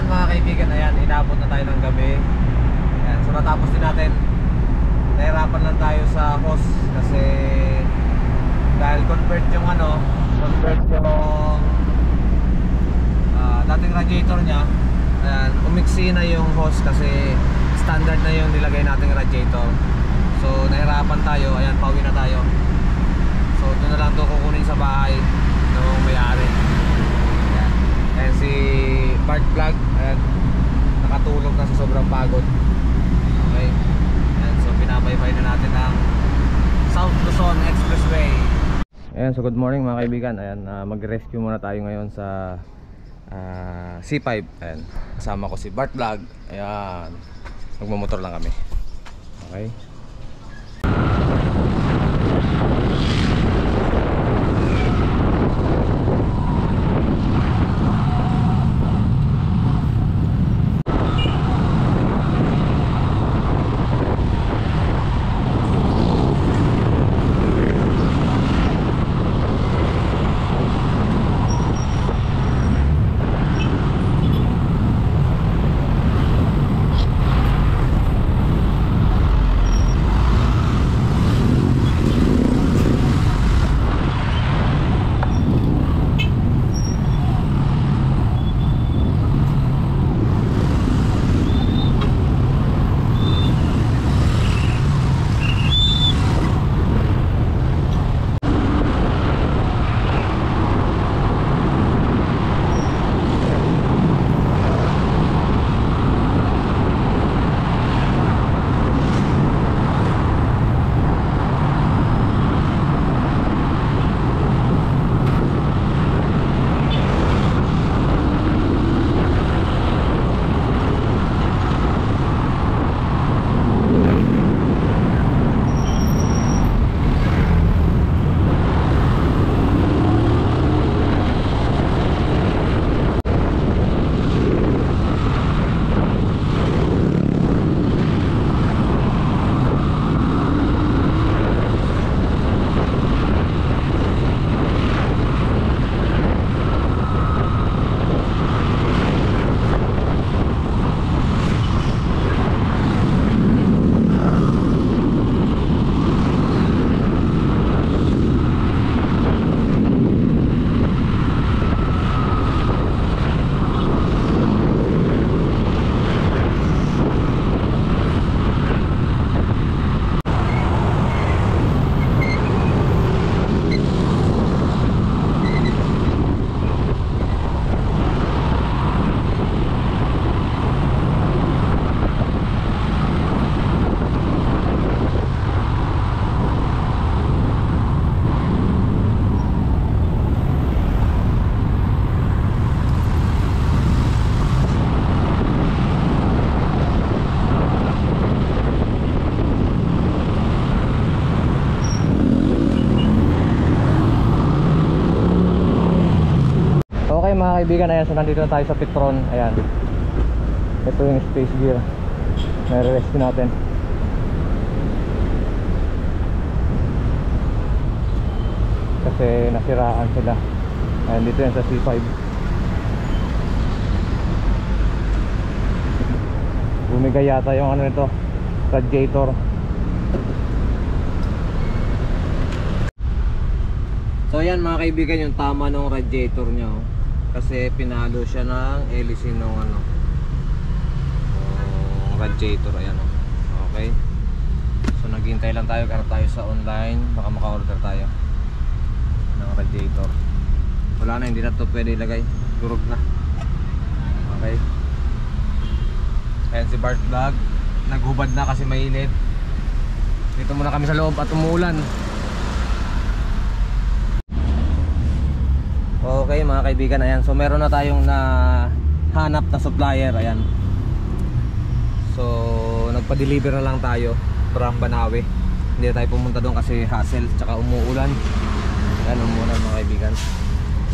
yun mga kaibigan, ayan, inabot na tayo ng gabi. Ayan, so natapos din natin. Nahirapan lang tayo sa hose kasi dahil convert yung dating radiator nya. Ayan, umiksi na yung hose kasi standard na yung nilagay nating radiator. So nahirapan tayo, ayan, pauwi na tayo. So doon na lang ito kukunin sa bahay ng may-ari. Ayan. Ayan si Bart Vlog, ayan, nakatulog na sa sobrang pagod. Okay. Ayan, so pinabaybay na natin ang South Luzon Expressway. Ayan, so good morning mga kaibigan. Ayan, mag-rescue muna tayo ngayon sa C5. Ayan, kasama ko si Bart Vlog. Ayan, magmumotor lang kami. Okay. Mga kaibigan, ayan, so nandito na tayo sa Petron. Ayan, ito yung space gear na rescue natin. Kasi nasiraan sila. Ayan, dito yan sa C5. Bumigay yata yung ano nito, radiator. So ayan mga kaibigan, yung tama ng radiator nya, oh. Kasi pinalo siya ng hélice ng radiator, ayan, oh. Okay. So naghihintay lang tayo, karap tayo sa online, baka maka-order tayo ng radiator. Wala na, hindi na to pwede ilagay, durog na. Okay. Ayan si Bart Vlog, naghubad na kasi mainit. Dito muna kami sa loob at umuulan. Okay mga kaibigan, ayan, so meron na tayong hanap na supplier. Ayan, so nagpa-deliver na lang tayo from Banawe. Hindi na tayo pumunta doon kasi hassle, tsaka umuulan. Ayan, umuulan mga kaibigan.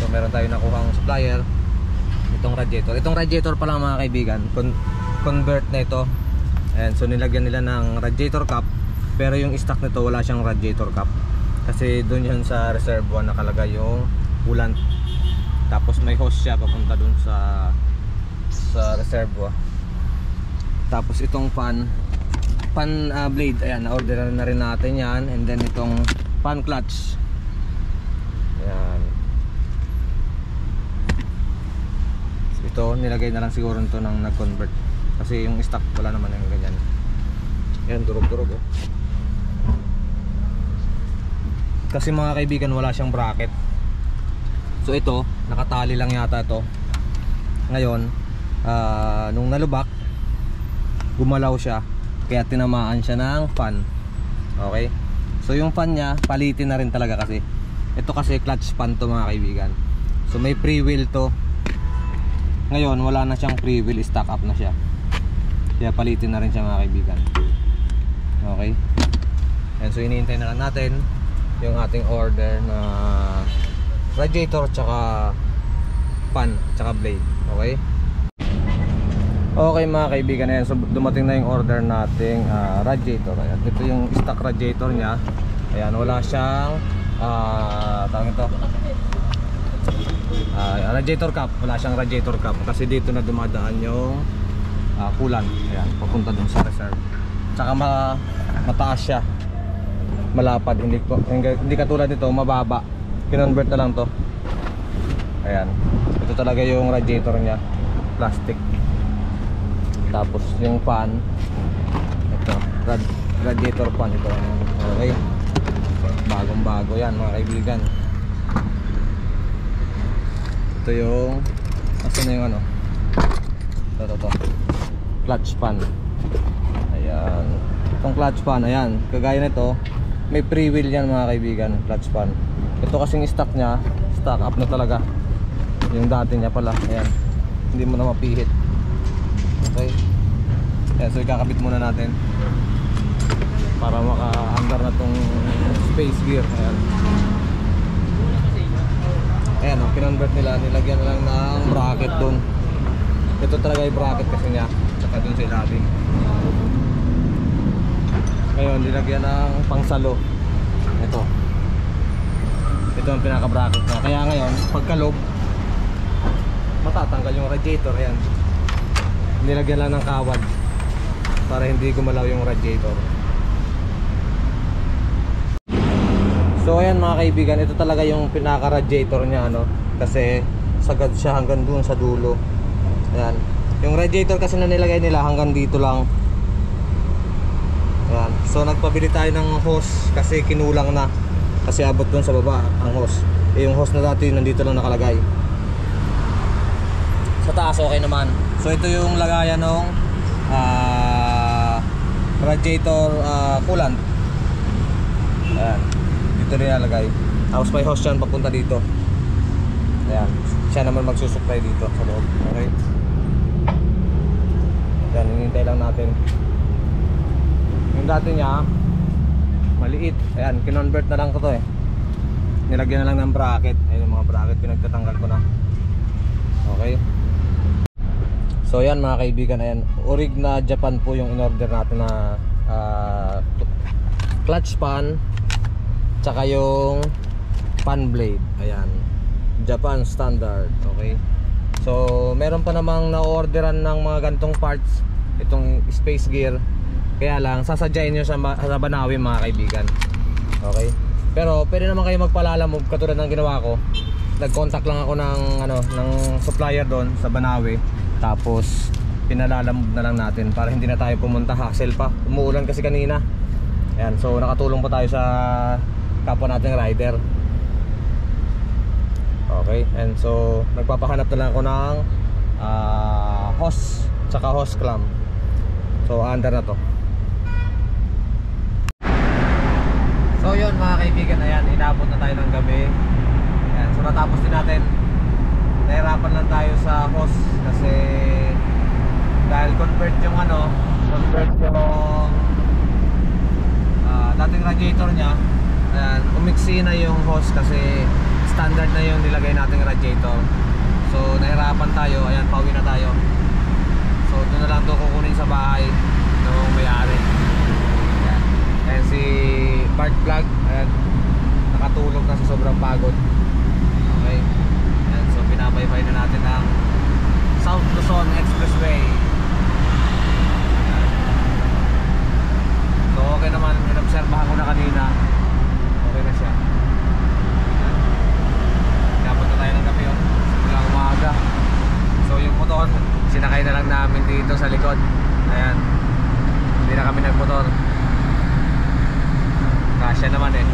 So meron tayo nakuhang supplier, itong radiator. Itong radiator pa lang mga kaibigan, convert na ito. Ayan, so nilagyan nila ng radiator cap, pero yung stock nito wala siyang radiator cap. Kasi doon yan sa reservoir nakalagay yung coolant. Tapos may hose siya papunta dun sa sa reservoir. Tapos itong fan blade, ayan, na-order na rin natin yan. And then itong fan clutch, ayan. Ito nilagay na lang siguro nito nang nag-convert, kasi yung stock wala naman yung ganyan. Ayan, durog-durog oh. Kasi mga kaibigan, wala siyang bracket. So ito, nakatali lang yata ito. Ngayon, nung nalubak, gumalaw siya, kaya tinamaan siya ng fan. Okay? So yung fan niya, palitin na rin talaga kasi. Ito kasi clutch fan to mga kaibigan. So may pre-wheel to. Ngayon, wala na siyang pre-wheel, stock up na siya. Kaya palitin na rin siya mga kaibigan. Okay? And so hinihintay na lang natin yung ating order na radiator tsaka fan tsaka blade. Okay? Okay mga kaibigan, ayan, so dumating na yung order nating radiator. Ayan, ito yung stock radiator niya. Ayan, wala siyang tawag ito, radiator cap. Wala siyang radiator cap kasi dito na dumadaan yung coolant. Ayan, papunta dun sa reserve. Tsaka mataas siya, malapad, hindi katulad nito mababa. Kinonvert na lang to. Ayan, ito talaga yung radiator niya, plastic. Tapos yung fan, ito, radiator fan ito. Okay, bagong bago yan mga kaibigan. Ito yung, asan na yung ano, ito clutch fan. Ayan, itong clutch fan, ayan, kagaya nito, may pre-wheel yan mga kaibigan, clutch fan. Ito kasing stock nya, stock up na talaga. Yung dati nya pala, ayan, hindi mo na mapihit. Okay, ayan, so ikakabit muna natin para maka-under na tong space gear. Ayan, ayan o, kinonvert nila, nilagyan na lang ng bracket dun. Ito talaga yung bracket kasi nya, tsaka dun sa ilalim. Ngayon, nilagyan ng pangsalo. Ito ang pinaka-bracket na. Kaya ngayon, pagkalob, matatanggal yung radiator. Ayan, nilagyan lang ng kawad para hindi gumalaw yung radiator. So ayan mga kaibigan, ito talaga yung pinaka-radiator niya, ano, kasi sagad siya hanggang dun sa dulo. Ayan, yung radiator kasi na nilagay nila hanggang dito lang. Ayan. So nagpabili tayo ng hose kasi kinulang na, kasi abot dun sa baba ang hose. Yung hose na dati nandito lang nakalagay. Sa taas okay naman. So ito yung lagayan ng radiator coolant. Ayan, dito rin nalagay. Tapos may hose yan papunta dito. Ayan, siya naman magsusupply dito sa loob. Okay, ayan, hinihintay lang natin. Yung dati niya maliit, ayan, kinonvert na lang ko to eh. Nilagyan na lang ng bracket. Ayun yung mga bracket, pinagtatanggal ko na. Okay, so yan mga kaibigan, ayan, Orig na Japan po yung in-order natin na clutch pan tsaka yung fan blade. Ayan, Japan standard. Okay, so meron pa namang na-orderan ng mga gantong parts, itong space gear. Kaya lang sasadyain nyo sa Banawi mga kaibigan. Okay, pero pwede naman kayo magpalalamog katulad ng ginawa ko. Nag-contact lang ako ng ng supplier doon sa Banawi. Tapos pinalalamog na lang natin para hindi na tayo pumunta, hassle pa. Umuulan kasi kanina. Ayan, so nakatulong pa tayo sa kapwa nating rider. Okay, and so nagpapahanap na lang ako ng hose tsaka hose clamp. So under na to. So yun mga kaibigan, ayan, inabot na tayo ng gabi. Ayan, so natapos din natin. Nahirapan lang tayo sa hose kasi dahil convert yung dating radiator nya. Ayan, umiksi na yung hose kasi standard na yung nilagay nating radiator. So nahirapan tayo, ayan, pauwi na tayo. So doon na lang to kukunin sa bahay ng may-ari. Ayan, ayan si Bart Vlog, ayan, nakatulog na sa sobrang pagod. Okay, ayan, so pinabaybay na natin ang South Luzon na lang namin dito sa likod. Ayan, hindi na kami nagmotor. Kasya naman eh.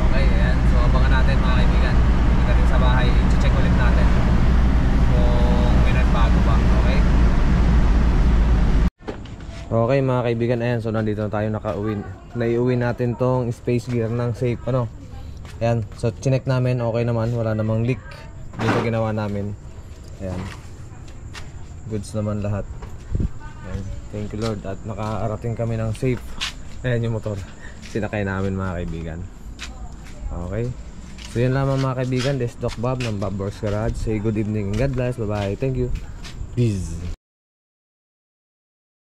Okay, ayan. So abangan natin mga kaibigan. Dito rin sa bahay, i-check ulit natin kung may nagbago ba. Okay. Okay mga kaibigan, ayan. So nandito na tayo nakauwi. Naiuwi natin tong space gear ng safe. Ano? Ayan. So chinek namin, okay naman. Wala namang leak. Dito ginawa namin. Ayan. Goods naman lahat. Ayan. Thank you Lord. At nakaarating kami ng safe. Ayan yung motor. Sinakay namin mga kaibigan. Okay. So yun lamang mga kaibigan. This is Doc Bob ng Bob Works Garage. Say good evening and God bless. Bye bye. Thank you. Peace.